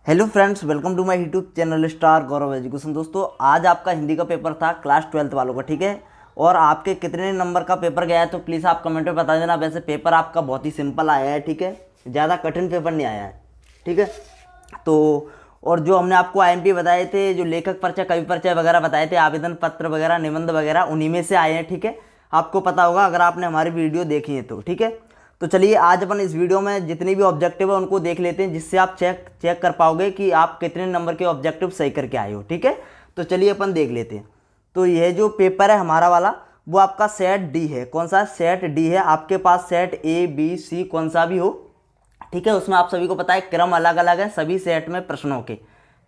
Hello friends, welcome to my YouTube channel star Gaurav education. दोस्तों, आज आपका हिंदी का पेपर था क्लास 12th वालों का, ठीक है। और आपके कितने नंबर का पेपर गया है तो प्लीज़ आप कमेंट में बता देना। वैसे पेपर आपका बहुत ही सिंपल आया है, ठीक है, ज़्यादा कठिन पेपर नहीं आया है, ठीक है। तो और जो हमने आपको आईएमपी बताए थे, जो लेखक परिचय, कवि परिचय वगैरह बताए थे, आवेदन पत्र वगैरह, निबंध वगैरह, उन्हीं में से आए हैं, ठीक है। आपको पता होगा अगर आपने हमारी वीडियो देखी है तो, ठीक है। तो चलिए आज अपन इस वीडियो में जितनी भी ऑब्जेक्टिव है उनको देख लेते हैं, जिससे आप चेक कर पाओगे कि आप कितने नंबर के ऑब्जेक्टिव सही करके आए हो, ठीक है। तो चलिए अपन देख लेते हैं। तो यह जो पेपर है हमारा वाला, वो आपका सेट डी है। कौन सा? सेट डी है। आपके पास सेट ए बी सी कौन सा भी हो, ठीक है, उसमें आप सभी को पता है क्रम अलग अलग है सभी सेट में प्रश्नों के।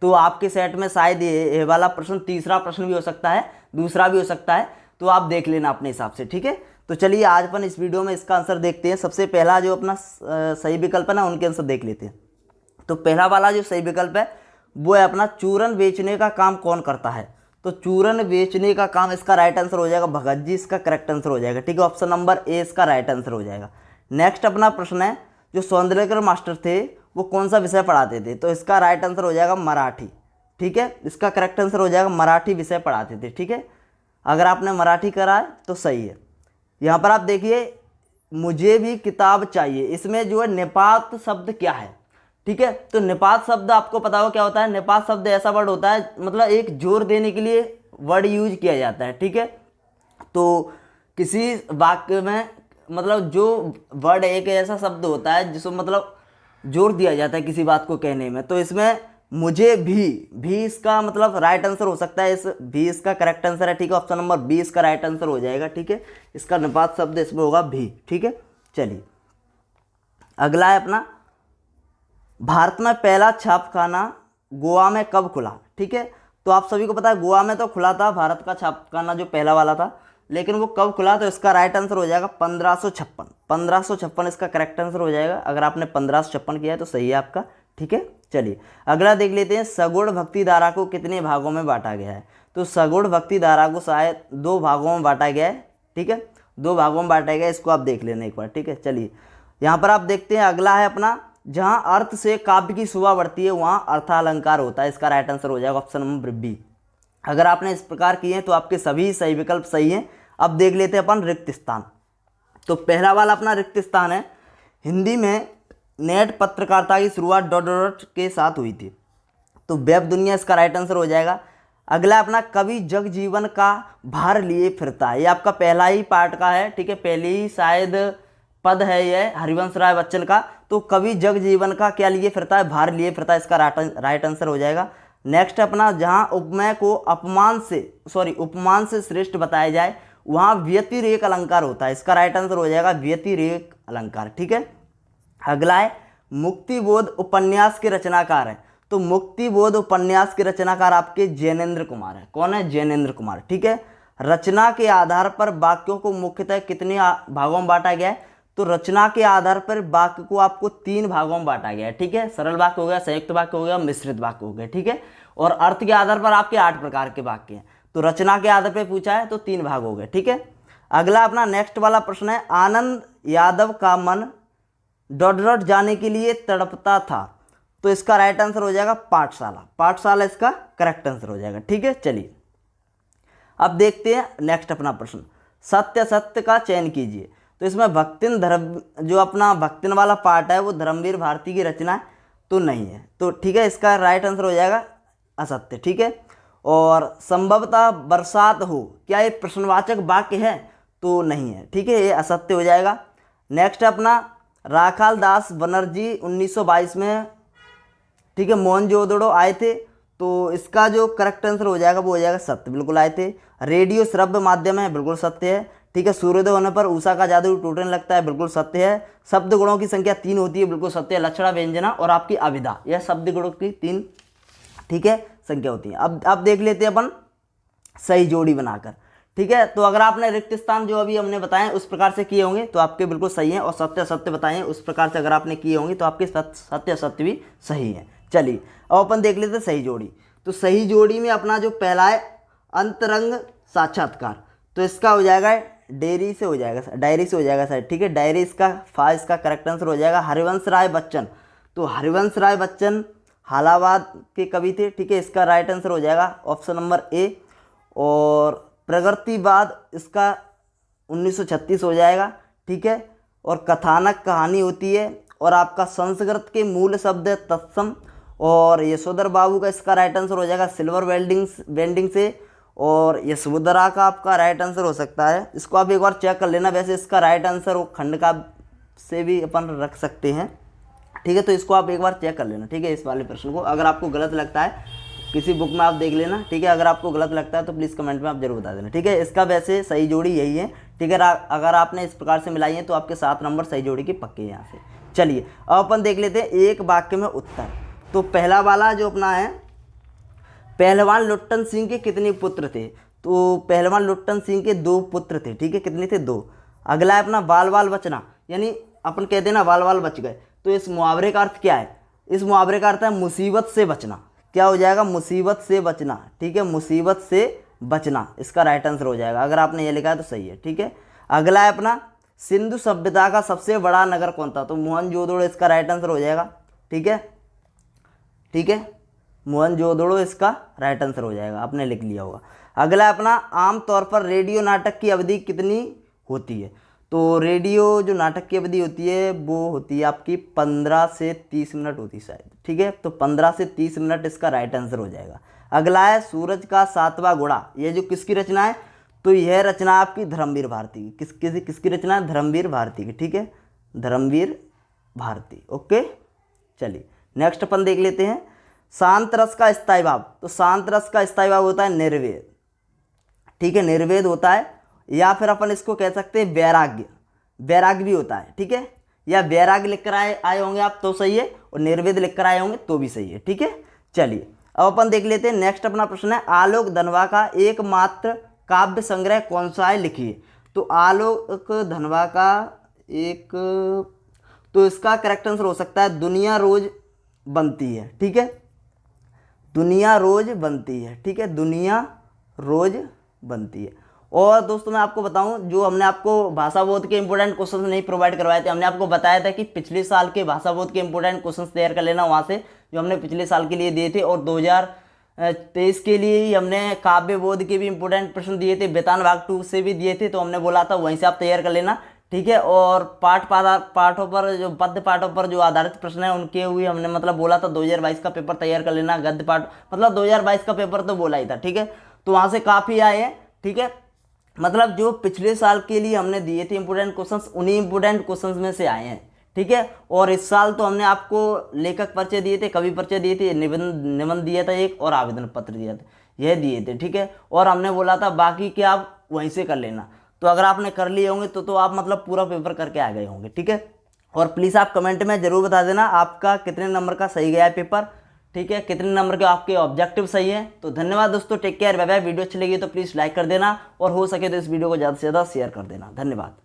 तो आपके सेट में शायद ये वाला प्रश्न तीसरा प्रश्न भी हो सकता है, दूसरा भी हो सकता है, तो आप देख लेना अपने हिसाब से, ठीक है। तो चलिए आज अपन इस वीडियो में इसका आंसर देखते हैं। सबसे पहला जो अपना सही विकल्प है ना, उनके आंसर देख लेते हैं। तो पहला वाला जो सही विकल्प है वो है अपना चूरन बेचने का काम कौन करता है। तो चूरन बेचने का काम, इसका राइट आंसर हो जाएगा भगत जी, इसका करेक्ट आंसर हो जाएगा, ठीक है। ऑप्शन नंबर ए इसका राइट आंसर हो जाएगा। नेक्स्ट अपना प्रश्न है, जो सौंदर्यकर मास्टर थे वो कौन सा विषय पढ़ाते थे। तो इसका राइट आंसर हो जाएगा मराठी, ठीक है। इसका करेक्ट आंसर हो जाएगा मराठी विषय पढ़ाते थे, ठीक है। अगर आपने मराठी करा है तो सही है। यहाँ पर आप देखिए, मुझे भी किताब चाहिए, इसमें जो है निपात शब्द क्या है, ठीक है। तो निपात शब्द आपको पता हो क्या होता है। निपात शब्द ऐसा वर्ड होता है, मतलब एक जोर देने के लिए वर्ड यूज किया जाता है, ठीक है। तो किसी वाक्य में मतलब जो वर्ड एक ऐसा शब्द होता है जिसको मतलब जोर दिया जाता है किसी बात को कहने में। तो इसमें मुझे भी इसका मतलब राइट आंसर हो सकता है। इस भी इसका करेक्ट आंसर है, ठीक है। ऑप्शन नंबर बी इसका राइट आंसर हो जाएगा, ठीक है। इसका निपात शब्द इसमें होगा भी, ठीक है। चलिए अगला है अपना, भारत में पहला छापखाना गोवा में कब खुला, ठीक है। तो आप सभी को पता है गोवा में तो खुला था भारत का छापखाना जो पहला वाला था, लेकिन वो कब खुला। तो इसका राइट आंसर हो जाएगा 1556 इसका करेक्ट आंसर हो जाएगा। अगर आपने 1556 किया है तो सही है आपका, ठीक है। चलिए अगला देख लेते हैं, सगुण भक्ति धारा को कितने भागों में बांटा गया है। तो सगुण भक्ति धारा को शायद 2 भागों में बांटा गया है, ठीक है। 2 भागों में बांटा गया है, इसको आप देख लेना एक बार, ठीक है। चलिए यहाँ पर आप देखते हैं, अगला है अपना, जहाँ अर्थ से काव्य की शोभा बढ़ती है वहाँ अर्थालंकार होता है। इसका राइट आंसर हो जाएगा ऑप्शन नंबर बी। अगर आपने इस प्रकार किए हैं तो आपके सभी सही विकल्प सही हैं। अब देख लेते हैं अपन रिक्त स्थान। तो पहला वाला अपना रिक्त स्थान है, हिंदी में नेट पत्रकारिता की शुरुआत डॉट डॉट के साथ हुई थी। तो वेब दुनिया इसका राइट आंसर हो जाएगा। अगला अपना, कवि जग जीवन का भार लिए फिरता है। ये आपका पहला ही पार्ट का है, ठीक है। पहली ही शायद पद है ये हरिवंश राय बच्चन का। तो कवि जग जीवन का क्या लिए फिरता है, भार लिए फिरता है, इसका राइट आंसर हो जाएगा। नेक्स्ट अपना, जहाँ उपमेय को उपमान से श्रेष्ठ बताया जाए वहाँ व्यतिरेक अलंकार होता है। इसका राइट आंसर हो जाएगा व्यतिरेक अलंकार, ठीक है। अगला है, मुक्तिबोध उपन्यास के रचनाकार है। तो मुक्तिबोध उपन्यास के रचनाकार आपके जैनेन्द्र कुमार है। कौन है? जैनेन्द्र कुमार, ठीक है। रचना के आधार पर वाक्यों को मुख्यतः कितने भागों में बांटा गया है। तो रचना के आधार पर वाक्य को आपको 3 भागों में बांटा गया है, ठीक है। सरल वाक्य हो गया, संयुक्त वाक्य हो गया, मिश्रित वाक्य हो गया, ठीक है। और अर्थ के आधार पर आपके 8 प्रकार के वाक्य हैं। तो रचना के आधार पर पूछा है तो 3 भाग हो गए, ठीक है। अगला अपना नेक्स्ट वाला प्रश्न है, आनंद यादव का मन डॉट डॉट जाने के लिए तड़पता था। तो इसका राइट आंसर हो जाएगा पाठशाला। पाठशाला इसका करेक्ट आंसर हो जाएगा, ठीक है। चलिए अब देखते हैं नेक्स्ट अपना प्रश्न, सत्य सत्य का चयन कीजिए। तो इसमें भक्तिन धर्म, जो अपना भक्तिन वाला पार्ट है वो धर्मवीर भारती की रचना है तो नहीं है, तो ठीक है। इसका राइट आंसर हो जाएगा असत्य, ठीक है। और संभवतः बरसात हो, क्या ये प्रश्नवाचक वाक्य है? तो नहीं है, ठीक है, ये असत्य हो जाएगा। नेक्स्ट अपना, राखाल दास बनर्जी 1922 में, ठीक है, मोहनजोदड़ो आए थे। तो इसका जो करेक्ट आंसर हो जाएगा वो हो जाएगा सत्य, बिल्कुल आए थे। रेडियो श्रव्य माध्यम है, बिल्कुल सत्य है, ठीक है। सूर्योदय होने पर उषा का जादू टूटने लगता है, बिल्कुल सत्य है। शब्द गुणों की संख्या 3 होती है, बिल्कुल सत्य है। लक्षणा, व्यंजना और आपकी अभिधा, यह शब्द गुणों की 3, ठीक है, संख्या होती है। अब देख लेते हैं अपन सही जोड़ी बनाकर, ठीक है। तो अगर आपने रिक्त स्थान जो अभी हमने बताए उस प्रकार से किए होंगे तो आपके बिल्कुल सही हैं, और सत्य सत्य बताए उस प्रकार से अगर आपने किए होंगे तो आपके सत्य सत्य भी सही है। चलिए अब अपन देख लेते हैं सही जोड़ी। तो सही जोड़ी में अपना जो पहला है, अंतरंग साक्षात्कार। तो इसका हो जाएगा डायरी से हो जाएगा सर, ठीक है। डायरी इसका करेक्ट आंसर हो जाएगा। हरिवंश राय बच्चन, तो हरिवंश राय बच्चन हालावाद के कवि थे, ठीक है, इसका राइट आंसर हो जाएगा ऑप्शन नंबर ए। और प्रगतिवाद इसका 1936 हो जाएगा, ठीक है। और कथानक कहानी होती है, और आपका संस्कृत के मूल शब्द है तत्सम। और यशोधर बाबू का इसका राइट आंसर हो जाएगा सिल्वर वेल्डिंग से। और यशोधरा का आपका राइट आंसर हो सकता है, इसको आप एक बार चेक कर लेना, वैसे इसका राइट आंसर वो खंड का से भी अपन रख सकते हैं, ठीक है। तो इसको आप एक बार चेक कर लेना, ठीक है, इस वाले प्रश्न को। अगर आपको गलत लगता है किसी बुक में आप देख लेना, ठीक है। अगर आपको गलत लगता है तो प्लीज़ कमेंट में आप जरूर बता देना, ठीक है। इसका वैसे सही जोड़ी यही है, ठीक है। अगर आपने इस प्रकार से मिलाई है तो आपके 7 नंबर सही जोड़ी की पक्के हैं यहाँ से। चलिए अब अपन देख लेते हैं एक वाक्य में उत्तर। तो पहला वाला जो अपना है, पहलवान लुट्टन सिंह के कितने पुत्र थे? तो पहलवान लुट्टन सिंह के 2 पुत्र थे, ठीक है। कितने थे? 2। अगला है अपना बाल बाल बचना, यानी अपन कहते हैं ना बाल बाल बच गए, तो इस मुहावरे का अर्थ क्या है? इस मुहावरे का अर्थ है मुसीबत से बचना। क्या हो जाएगा? मुसीबत से बचना, ठीक है, मुसीबत से बचना इसका राइट आंसर हो जाएगा। अगर आपने ये लिखा है तो सही है, ठीक है। अगला है अपना सिंधु सभ्यता का सबसे बड़ा नगर कौन था? तो मोहनजोदड़ो इसका राइट आंसर हो जाएगा, ठीक है, ठीक है। मोहनजोदड़ो इसका राइट आंसर हो जाएगा, आपने लिख लिया होगा। अगला है अपना आमतौर पर रेडियो नाटक की अवधि कितनी होती है? तो रेडियो जो नाटक की अवधि होती है वो होती है आपकी 15 से 30 मिनट होती है शायद, ठीक है। तो 15 से 30 मिनट इसका राइट आंसर हो जाएगा। अगला है सूरज का 7वां घोड़ा, ये जो किसकी रचना है? तो यह रचना आपकी धर्मवीर भारती की। किसकी रचना है? धर्मवीर भारती की, ठीक है, धर्मवीर भारती। ओके, चलिए नेक्स्ट अपन देख लेते हैं शांत रस का स्थायी भाव। तो शांत रस का स्थायी भाव होता है निर्वेद, ठीक है, निर्वेद होता है। या फिर अपन इसको कह सकते हैं वैराग्य, वैराग्य भी होता है, ठीक है। या वैराग्य लिख कर आए होंगे आप तो सही है, और निर्वेद लिख कर आए होंगे तो भी सही है, ठीक है। चलिए अब अपन देख लेते हैं नेक्स्ट अपना प्रश्न है आलोक धनवा का एकमात्र काव्य संग्रह कौन सा है? लिखिए। तो आलोक धनवा का एक, तो इसका करेक्ट आंसर हो सकता है दुनिया रोज बनती है, ठीक है, दुनिया रोज बनती है, ठीक है, दुनिया रोज बनती है। और दोस्तों मैं आपको बताऊं, जो हमने आपको भाषा बोध के इंपॉर्टेंट क्वेश्चन नहीं प्रोवाइड करवाए थे, हमने आपको बताया था कि पिछले साल के भाषा बोध के इंपॉर्टेंट क्वेश्चन तैयार कर लेना वहाँ से, जो हमने पिछले साल के लिए दिए थे। और 2023 के लिए ही हमने काव्य बोध के भी इंपॉर्टेंट प्रश्न दिए थे, बेतान भाग 2 से भी दिए थे, तो हमने बोला था वहीं से आप तैयार कर लेना, ठीक है। और पाठों पर जो पद्य पाठों पर जो आधारित प्रश्न है उनके हुए हमने मतलब बोला था 2022 का पेपर तैयार कर लेना। गद्य पाठ मतलब 2022 का पेपर तो बोला ही था, ठीक है। तो वहाँ से काफ़ी आए हैं, ठीक है। मतलब जो पिछले साल के लिए हमने दिए थे इंपोर्टेंट क्वेश्चंस, उन्हीं इंपोर्टेंट क्वेश्चंस में से आए हैं, ठीक है। और इस साल तो हमने आपको लेखक परिचय दिए थे, कवि परिचय दिए थे, निबंध दिया था एक, और आवेदन पत्र दिया था, यह दिए थे, ठीक है। और हमने बोला था बाकी के आप वहीं से कर लेना। तो अगर आपने कर लिए होंगे तो आप मतलब पूरा पेपर करके आ गए होंगे, ठीक है। और प्लीज़ आप कमेंट में ज़रूर बता देना आपका कितने नंबर का सही गया है पेपर, ठीक है, कितने नंबर के आपके ऑब्जेक्टिव सही है। तो धन्यवाद दोस्तों, take care, bye bye. Video अच्छी लगी तो प्लीज़ लाइक कर देना, और हो सके तो इस वीडियो को ज़्यादा से ज़्यादा शेयर कर देना। धन्यवाद।